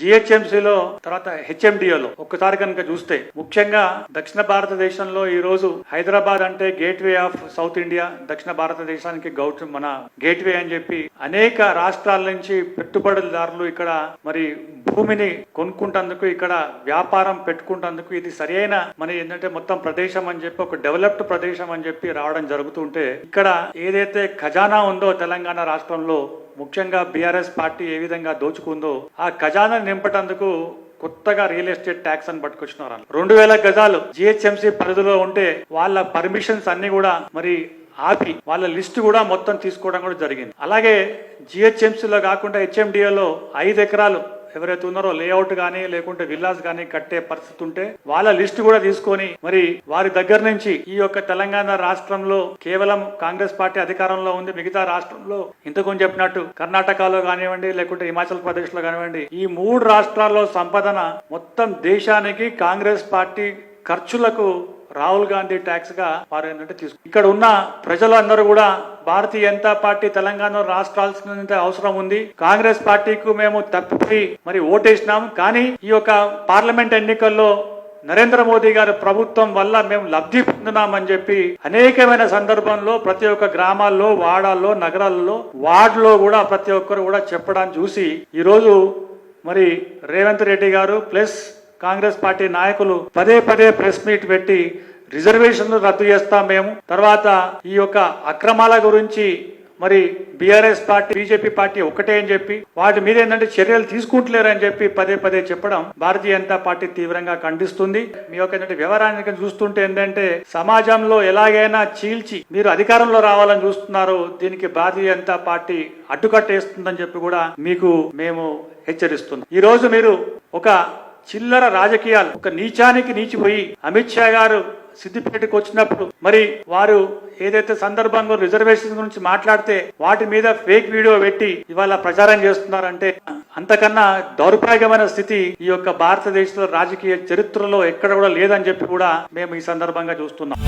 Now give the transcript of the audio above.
జిహెచ్ఎంసీలో తర్వాత హెచ్ఎండిఏలో ఒక్కసారి కనుక చూస్తే ముఖ్యంగా దక్షిణ భారతదేశంలో ఈ రోజు హైదరాబాద్ అంటే గేట్వే ఆఫ్ సౌత్ ఇండియా, దక్షిణ భారతదేశానికి మన గేట్వే అని చెప్పి అనేక రాష్ట్రాల నుంచి పెట్టుబడిదారులు ఇక్కడ మరి భూమిని కొనుక్కుంటందుకు, ఇక్కడ వ్యాపారం పెట్టుకుంటందుకు ఇది సరైన మన ఏంటంటే మొత్తం ప్రదేశం అని చెప్పి ఒక డెవలప్డ్ ప్రదేశం అని చెప్పి రావడం జరుగుతుంటే ఇక్కడ ఏదైతే ఖజానా ఉందో తెలంగాణ రాష్ట్రంలో ముఖ్యంగా బీఆర్ఎస్ పార్టీ ఏ విధంగా దోచుకుందో ఆ ఖజానా నింపటందుకు కొత్తగా రియల్ ఎస్టేట్ ట్యాక్స్ అని పట్టుకొచ్చినారు. 2000 గజాలు జిహెచ్ఎంసీ పరిధిలో ఉంటే వాళ్ళ పర్మిషన్స్ అన్ని కూడా మరి ఆపి వాళ్ళ లిస్టు కూడా మొత్తం తీసుకోవడం కూడా జరిగింది. అలాగే జిహెచ్ఎంసీలో కాకుండా హెచ్ఎండిఏలో 5 ఎకరాలు ఎవరైతే ఉన్నారో లేఅవుట్ గానీ లేకుంటే విల్లాస్ గానీ కట్టే పరిస్థితి ఉంటే వాళ్ళ లిస్టు కూడా తీసుకొని మరి వారి దగ్గర నుంచి ఈ యొక్క తెలంగాణ రాష్ట్రంలో కేవలం కాంగ్రెస్ పార్టీ అధికారంలో ఉంది, మిగతా రాష్ట్రంలో ఇంతకు చెప్పినట్టు కర్ణాటకలో కానివ్వండి లేకుంటే హిమాచల్ ప్రదేశ్ లో కానివ్వండి ఈ 3 రాష్ట్రాల్లో సంపదన మొత్తం దేశానికి కాంగ్రెస్ పార్టీ ఖర్చులకు రాహుల్ గాంధీ ట్యాక్స్ గా వారు ఏంటంటే ఇక్కడ ఉన్న ప్రజలందరూ కూడా భారతీయ జనతా పార్టీ తెలంగాణ రాష్ట్రాల్సినంత అవసరం ఉంది. కాంగ్రెస్ పార్టీకి మేము తప్పిపోయి మరి ఓటేసినాం, కానీ ఈ యొక్క పార్లమెంట్ ఎన్నికల్లో నరేంద్ర మోదీ గారి ప్రభుత్వం వల్ల మేము లబ్ధి పొందున్నామని చెప్పి అనేకమైన సందర్భంలో ప్రతి ఒక్క గ్రామాల్లో, వాడాల్లో, నగరాల్లో, వార్డులో కూడా ప్రతి ఒక్కరు కూడా చెప్పడానికి చూసి ఈరోజు మరి రేవంత్ రెడ్డి గారు ప్లస్ కాంగ్రెస్ పార్టీ నాయకులు పదే ప్రెస్ మీట్ పెట్టి రిజర్వేషన్లు రద్దు చేస్తాం మేము, తర్వాత ఈ యొక్క అక్రమాల గురించి మరి బీఆర్ఎస్ పార్టీ బీజేపీ పార్టీ ఒకటే అని చెప్పి వాటి మీద ఏంటంటే చర్యలు తీసుకుంటలేరని చెప్పి పదే చెప్పడం భారతీయ జనతా పార్టీ తీవ్రంగా ఖండిస్తుంది. మీ యొక్క ఏంటంటే వ్యవహారాన్ని చూస్తుంటే ఏంటంటే సమాజంలో ఎలాగైనా చీల్చి మీరు అధికారంలో రావాలని చూస్తున్నారు, దీనికి భారతీయ జనతా పార్టీ అడ్డుకట్టేస్తుందని చెప్పి కూడా మీకు మేము హెచ్చరిస్తున్నాం. ఈ రోజు మీరు ఒక చిల్లర రాజకీయాలు ఒక నీచానికి నీచిపోయి అమిత్ షా గారు సిద్దిపేటకు వచ్చినప్పుడు మరి వారు ఏదైతే సందర్భంగా రిజర్వేషన్ గురించి మాట్లాడితే వాటి మీద ఫేక్ వీడియో పెట్టి ఇవాళ ప్రచారం చేస్తున్నారంటే అంతకన్నా దౌర్భాగ్యమైన స్థితి ఈ యొక్క భారతదేశంలో రాజకీయ చరిత్రలో ఎక్కడ కూడా లేదని చెప్పి కూడా మేము ఈ సందర్భంగా చూస్తున్నాం.